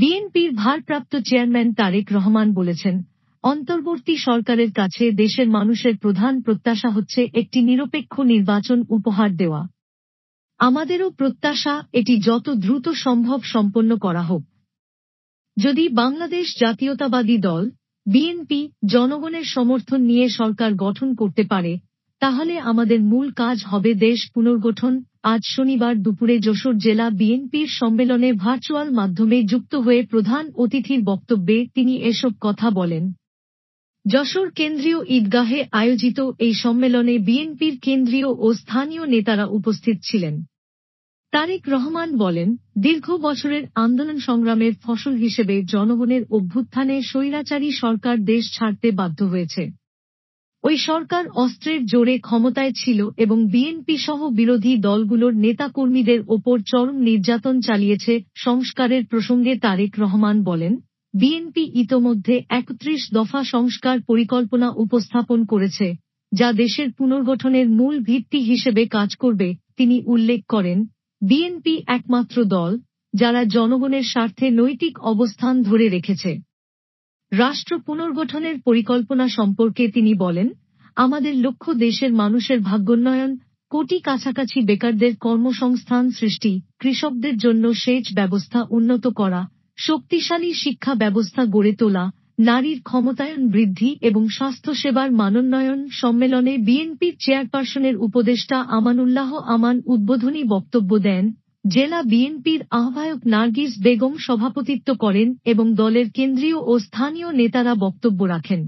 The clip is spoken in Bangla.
বিএনপির ভারপ্রাপ্ত চেয়ারম্যান তারেক রহমান বলেছেন, অন্তর্বর্তী সরকারের কাছে দেশের মানুষের প্রধান প্রত্যাশা হচ্ছে একটি নিরপেক্ষ নির্বাচন উপহার দেওয়া। আমাদেরও প্রত্যাশা এটি যত দ্রুত সম্ভব সম্পন্ন করা হোক। যদি বাংলাদেশ জাতীয়তাবাদী দল বিএনপি জনগণের সমর্থন নিয়ে সরকার গঠন করতে পারে, তাহলে আমাদের মূল কাজ হবে দেশ পুনর্গঠন। আজ শনিবার দুপুরে যশোর জেলা বিএনপির সম্মেলনে ভার্চুয়াল মাধ্যমে যুক্ত হয়ে প্রধান অতিথির বক্তব্যে তিনি এসব কথা বলেন। যশোর কেন্দ্রীয় ঈদগাহে আয়োজিত এই সম্মেলনে বিএনপির কেন্দ্রীয় ও স্থানীয় নেতারা উপস্থিত ছিলেন। তারেক রহমান বলেন, দীর্ঘ বছরের আন্দোলন সংগ্রামের ফসল হিসেবে জনগণের অভ্যুত্থানে স্বৈরাচারী সরকার দেশ ছাড়তে বাধ্য হয়েছে। ওই সরকার অস্ত্রের জোরে ক্ষমতায় ছিল এবং বিএনপি সহ বিরোধী দলগুলোর নেতাকর্মীদের ওপর চরম নির্যাতন চালিয়েছে। সংস্কারের প্রসঙ্গে তারেক রহমান বলেন, বিএনপি ইতোমধ্যে ৩১ দফা সংস্কার পরিকল্পনা উপস্থাপন করেছে, যা দেশের পুনর্গঠনের মূল ভিত্তি হিসেবে কাজ করবে। তিনি উল্লেখ করেন, বিএনপি একমাত্র দল যারা জনগণের স্বার্থে নৈতিক অবস্থান ধরে রেখেছে। রাষ্ট্র পুনর্গঠনের পরিকল্পনা সম্পর্কে তিনি বলেন, আমাদের লক্ষ্য দেশের মানুষের ভাগ্যোন্নয়ন, কোটি কাছাকাছি বেকারদের কর্মসংস্থান সৃষ্টি, কৃষকদের জন্য সেচ ব্যবস্থা উন্নত করা, শক্তিশালী শিক্ষা ব্যবস্থা গড়ে তোলা, নারীর ক্ষমতায়ন বৃদ্ধি এবং স্বাস্থ্যসেবার মানোন্নয়ন। সম্মেলনে বিএনপির চেয়ারপারসনের উপদেষ্টা আমানুল্লাহ আমান উদ্বোধনী বক্তব্য দেন। জেলা বিএনপির আহ্বায়ক নার্গিস বেগম সভাপতিত্ব করেন এবং দলের কেন্দ্রীয় ও স্থানীয় নেতারা বক্তব্য রাখেন।